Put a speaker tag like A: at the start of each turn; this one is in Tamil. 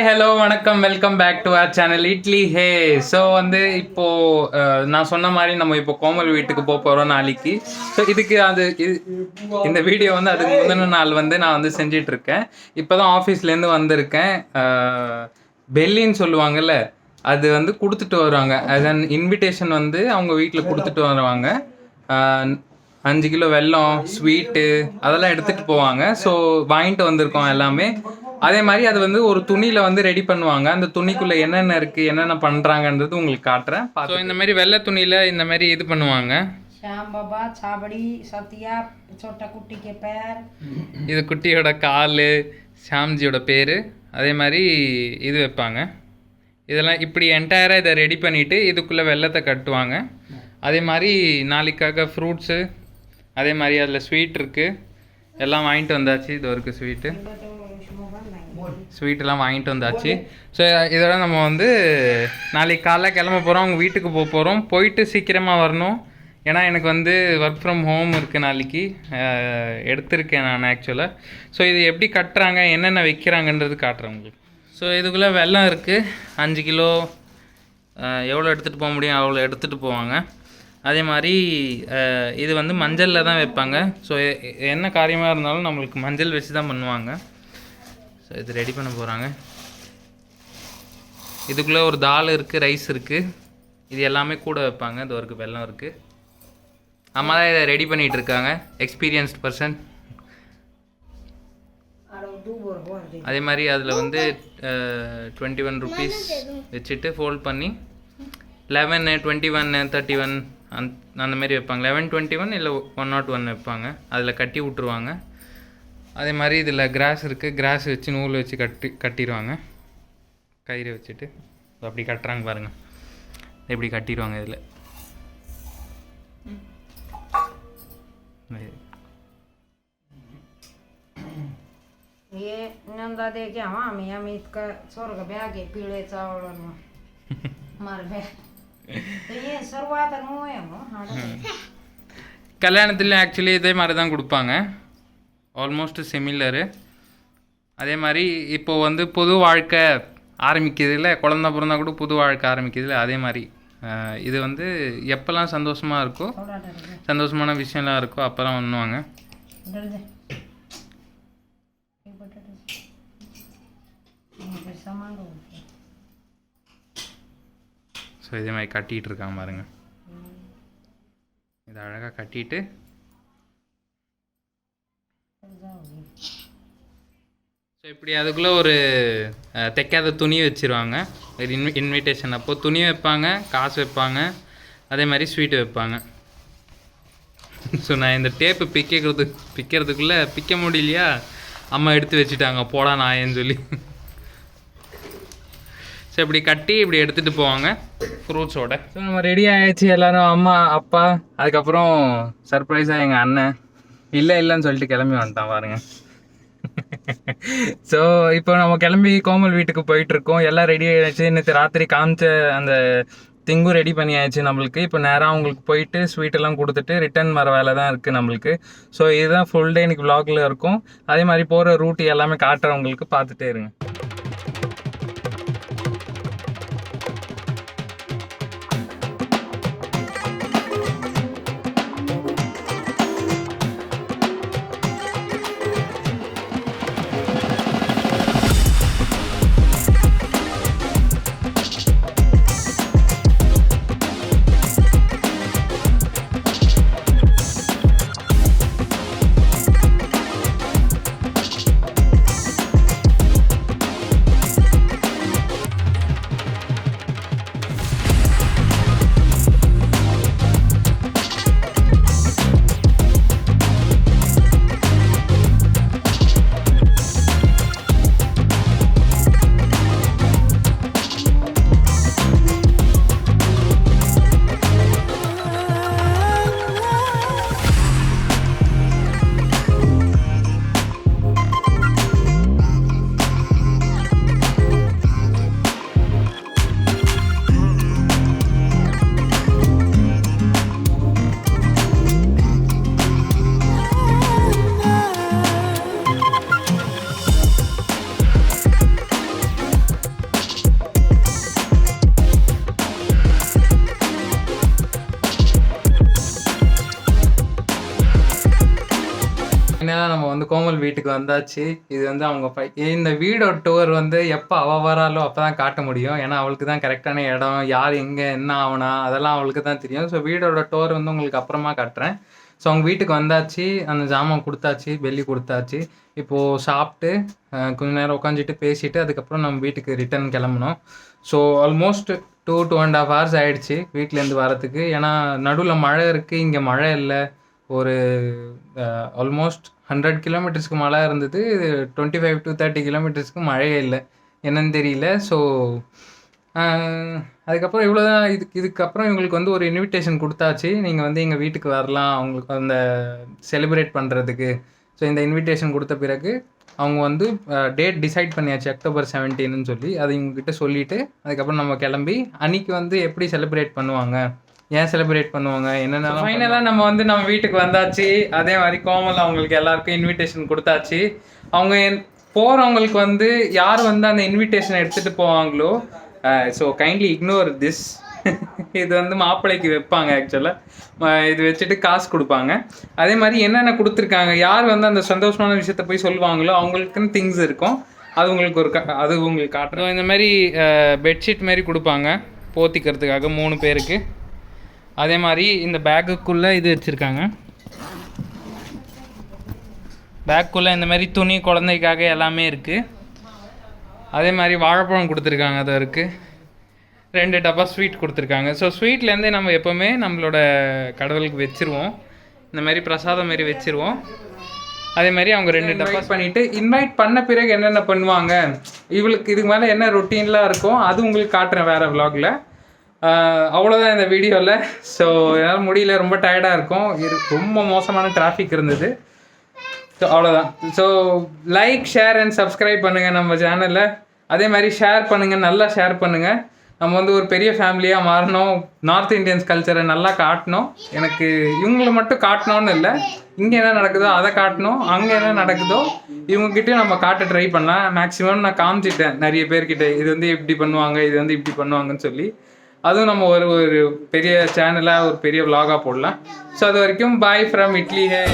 A: ஹாய் ஹலோ வணக்கம் welcome back to our channel idli hey. So வந்து நான் சொன்ன மாதிரி நம்ம இப்போ கோமல் வீட்டுக்கு போக போகிறோம் நாளைக்கு. ஸோ இதுக்கு இந்த வீடியோ வந்து அதுக்கு முந்தின நாள் வந்து நான் வந்து செஞ்சிட்டு இருக்கேன். இப்போ தான் ஆஃபீஸ்லேருந்து வந்திருக்கேன். பெல்லின்னு சொல்லுவாங்கல்ல, அது வந்து கொடுத்துட்டு வருவாங்க. அது அன் இன்விடேஷன் வந்து அவங்க வீட்டில் கொடுத்துட்டு வருவாங்க. 5 கிலோ வெல்லம், ஸ்வீட்டு அதெல்லாம் எடுத்துகிட்டு போவாங்க. ஸோ வாங்கிட்டு வந்திருக்கோம் எல்லாமே. அதே மாதிரி அது வந்து ஒரு துணியில் வந்து ரெடி பண்ணுவாங்க. அந்த துணிக்குள்ளே என்னென்ன இருக்குது, என்னென்ன பண்ணுறாங்கன்றது உங்களுக்கு காட்டுறேன். ஸோ இந்த மாதிரி வெள்ளை துணியில் இந்த மாதிரி இது பண்ணுவாங்க. இது குட்டியோட கால், ஷாம்ஜியோட பேர். அதே மாதிரி இது வைப்பாங்க. இதெல்லாம் இப்படி என்டையராக இதை ரெடி பண்ணிவிட்டு இதுக்குள்ளே வெள்ளத்தை கட்டுவாங்க. அதே மாதிரி நாளைக்காக ஃப்ரூட்ஸு, அதே மாதிரி அதில் ஸ்வீட் இருக்குது. எல்லாம் வாங்கிட்டு வந்தாச்சு. இது வரைக்கும் ஸ்வீட்டெல்லாம் வாங்கிட்டு வந்தாச்சு. ஸோ இதோட நம்ம வந்து நாளைக்கு காலைல கிளம்ப போகிறோம். அவங்க வீட்டுக்கு போக போகிறோம். போயிட்டு சீக்கிரமாக வரணும். ஏன்னா எனக்கு வந்து ஒர்க் ஃப்ரம் ஹோம் இருக்குது நாளைக்கு. எடுத்திருக்கேன் நான் ஆக்சுவலாக. ஸோ இது எப்படி கட்டுறாங்க, என்னென்ன வைக்கிறாங்கன்றது காட்டுறேன் உங்களுக்கு. ஸோ இதுக்குள்ளே வெல்லம் இருக்குது. 5 கிலோ எவ்வளோ எடுத்துகிட்டு போக முடியும் அவ்வளோ எடுத்துகிட்டு போவாங்க. அதே மாதிரி இது வந்து மஞ்சளில் தான் வைப்பாங்க. ஸோ என்ன காரியமாக இருந்தாலும் நம்மளுக்கு மஞ்சள் வச்சு தான் பண்ணுவாங்க. ஸோ இது ரெடி பண்ண போகிறாங்க. இதுக்குள்ளே ஒரு தால் இருக்குது, ரைஸ் இருக்குது. இது எல்லாமே கூட வைப்பாங்க. இது வரைக்கும் வெல்லம் இருக்குது. அம்மா தான் இதை ரெடி பண்ணிகிட்டு இருக்காங்க, எக்ஸ்பீரியன்ஸ்ட் பர்சன். அதே மாதிரி அதில் வந்து 21 ருபீஸ் வச்சுட்டு ஃபோல்ட் பண்ணி 11, 21, 31 அந்த மாதிரி வைப்பாங்க. 11, 21 இல்லை 101 வைப்பாங்க. அதில் கட்டி விட்ருவாங்க. அதே மாதிரி இதில் கிராஸ் இருக்குது. கிராஸ் வச்சு நூல் வச்சு கட்டிடுவாங்க. கயிறு வச்சுட்டு அப்படி கட்டுறாங்க பாருங்கள். இப்படி கட்டிடுவாங்க. இதில் கல்யாணத்தில் ஆக்சுவலி இதே மாதிரி தான் கொடுப்பாங்க. ஆல்மோஸ்ட் சிமிலரு. அதே மாதிரி இப்போது வந்து புது வாழ்க்கை ஆரம்பிக்கிறதுல, குழந்த பிறந்தா கூட புது வாழ்க்கை ஆரம்பிக்கிறதுல, அதே மாதிரி இது வந்து எப்போல்லாம் சந்தோஷமாக இருக்கோ, சந்தோஷமான விஷயம்லாம் இருக்கோ அப்போல்லாம் பண்ணுவாங்க. ஸோ இதே மாதிரி கட்டிகிட்டு இருக்காங்க பாருங்க. இதை அழகாக கட்டிட்டு ஸோ இப்படி அதுக்குள்ளே ஒரு தைக்காத துணி வச்சுருவாங்க. ஒரு இன்விடேஷன் அப்போது துணி வைப்பாங்க, காசு வைப்பாங்க, அதே மாதிரி ஸ்வீட்டு வைப்பாங்க. ஸோ நான் இந்த டேப்பு பிக்கிறதுக்குள்ளே பிக்க முடியலையா, அம்மா எடுத்து வச்சுட்டாங்க போடா நாயேன்னு சொல்லி. ஸோ இப்படி கட்டி இப்படி எடுத்துகிட்டு போவாங்க ஃப்ரூட்ஸோட. ஸோ நம்ம ரெடி ஆகிடுச்சு எல்லோரும், அம்மா அப்பா. அதுக்கப்புறம் சர்ப்ரைஸாக எங்கள் அண்ணன் இல்லைன்னு சொல்லிட்டு கிளம்பி வந்துட்டான் பாருங்க. ஸோ இப்போ நம்ம கிளம்பி கோமல் வீட்டுக்கு போயிட்டுருக்கோம். எல்லாம் ரெடி ஆகிடுச்சு. நேற்று ராத்திரி காமிச்ச அந்த திங்கும் ரெடி பண்ணி ஆயிடுச்சு நம்மளுக்கு. இப்போ நேராக அவங்களுக்கு போயிட்டு ஸ்வீட்டெல்லாம் கொடுத்துட்டு ரிட்டர்ன் வர வேலை தான் இருக்குது நம்மளுக்கு. ஸோ இதுதான் ஃபுல் டே இன்னைக்கு vlogல இருக்கும். அதே மாதிரி போகிற ரூட் எல்லாமே காட்டுறவங்களுக்கு பார்த்துட்டே இருங்க. ஃபைனலாக நம்ம வந்து கோமல் வீட்டுக்கு வந்தாச்சு. இது வந்து அவங்க இந்த வீடோட டூர் வந்து எப்போ அவள் வராலோ அப்போ தான் காட்ட முடியும். ஏன்னா அவளுக்கு தான் கரெக்டான இடம், யார் எங்கே என்ன ஆகுனா அதெல்லாம் அவளுக்கு தான் தெரியும். ஸோ வீடோட டூர் வந்து உங்களுக்கு அப்புறமா காட்டுறேன். ஸோ அவங்க வீட்டுக்கு வந்தாச்சு, அந்த ஜாமான் கொடுத்தாச்சு, பெல்லி கொடுத்தாச்சு. இப்போது சாப்பிட்டு கொஞ்சம் நேரம் உட்காந்துட்டு பேசிட்டு அதுக்கப்புறம் நம்ம வீட்டுக்கு ரிட்டர்ன் கிளம்பணும். ஸோ ஆல்மோஸ்ட் 2.5 hours ஆகிடுச்சு வீட்டிலேருந்து வரத்துக்கு. ஏன்னா நடுவில் மழை இருக்குது, இங்கே மழை இல்லை. ஒரு ஆல்மோஸ்ட் 100 கிலோமீட்டர்ஸ்க்கு மழை இருந்தது, 25 to 30 கிலோமீட்டர்ஸ்க்கு மழையே இல்லை, என்னன்னு தெரியல. ஸோ அதுக்கப்புறம் இவ்வளோ தான். இதுக்கப்புறம் இவங்களுக்கு வந்து ஒரு இன்விடேஷன் கொடுத்தாச்சு, நீங்கள் வந்து எங்கள் வீட்டுக்கு வரலாம் அவங்களுக்கு அந்த செலிப்ரேட் பண்ணுறதுக்கு. ஸோ இந்த இன்விடேஷன் கொடுத்த பிறகு அவங்க வந்து டேட் டிசைட் பண்ணியாச்சு, October 17ன்னு சொல்லி. அதை இவங்ககிட்ட சொல்லிவிட்டு அதுக்கப்புறம் நம்ம கிளம்பி அன்றைக்கி வந்து எப்படி செலிப்ரேட் பண்ணுவாங்க, ஏன் செலிப்ரேட் பண்ணுவாங்க என்னென்ன. ஃபைனலாக நம்ம வந்து நம்ம வீட்டுக்கு வந்தாச்சு. அதே மாதிரி கோமல் அவங்களுக்கு எல்லாருக்கும் இன்விடேஷன் கொடுத்தாச்சு. அவங்க போகிறவங்களுக்கு வந்து யார் வந்து அந்த இன்விடேஷன் எடுத்துகிட்டு போவாங்களோ, ஸோ கைண்ட்லி இக்னோர் திஸ். இது வந்து மாப்பிள்ளைக்கு வைப்பாங்க ஆக்சுவலாக. இது வச்சுட்டு காசு கொடுப்பாங்க. அதே மாதிரி என்னென்ன கொடுத்துருக்காங்க, யார் வந்து அந்த சந்தோஷமான விஷயத்த போய் சொல்லுவாங்களோ அவங்களுக்குன்னு திங்ஸ் இருக்கும். அது உங்களுக்கு அது உங்களுக்கு காட்டுறோம். இந்த மாதிரி பெட்ஷீட் மாதிரி கொடுப்பாங்க போத்திக்கிறதுக்காக 3 பேருக்கு. அதே மாதிரி இந்த பேக்குக்குள்ளே இது வச்சுருக்காங்க. பேக்குள்ளே இந்த மாதிரி துணி குழந்தைக்காக எல்லாமே இருக்குது. அதே மாதிரி வாழைப்பழம் கொடுத்துருக்காங்க, அது இருக்குது. 2 டப்பா ஸ்வீட் கொடுத்துருக்காங்க. ஸோ ஸ்வீட்லேருந்தே நம்ம எப்போவுமே நம்மளோட கடவுளுக்கு வச்சுருவோம், இந்த மாதிரி பிரசாதம் மாரி வச்சுருவோம். அதே மாதிரி அவங்க 2 டப்பா பண்ணிவிட்டு இன்வைட் பண்ண பிறகு என்னென்ன பண்ணுவாங்க, இவளுக்கு இதுக்கு மேலே என்ன ரொட்டீன்லாம் இருக்கும் அது உங்களுக்கு காட்டுறேன் வேறு விலாகில். அவ்வளோதான் இந்த வீடியோவில். ஸோ என்னால் முடியல, ரொம்ப டயர்டாக இருக்கும், ரொம்ப மோசமான டிராஃபிக் இருந்தது. ஸோ அவ்வளோதான். So like, share and subscribe பண்ணுங்கள் நம்ம சேனலில். அதே மாதிரி ஷேர் பண்ணுங்கள், நல்லா ஷேர் பண்ணுங்கள். நம்ம வந்து ஒரு பெரிய ஃபேமிலியாக மாறணும், நார்த் இந்தியன்ஸ் கல்ச்சரை நல்லா காட்டணும். எனக்கு இவங்களை மட்டும் காட்டணும்னு இல்லை, இங்கே என்ன நடக்குதோ அதை காட்டணும், அங்கே என்ன நடக்குதோ இவங்ககிட்டயும் நம்ம காட்ட ட்ரை பண்ணலாம். மேக்ஸிமம் நான் காமிச்சிட்டேன் நிறைய பேர்கிட்ட, இது வந்து இப்படி பண்ணுவாங்க, இது வந்து இப்படி பண்ணுவாங்கன்னு சொல்லி. அதுவும் நம்ம ஒரு பெரிய சேனலாக ஒரு பெரிய விலாகாக போடலாம். ஸோ அது வரைக்கும் பாய் ஃப்ரம் இட்லி ஹே.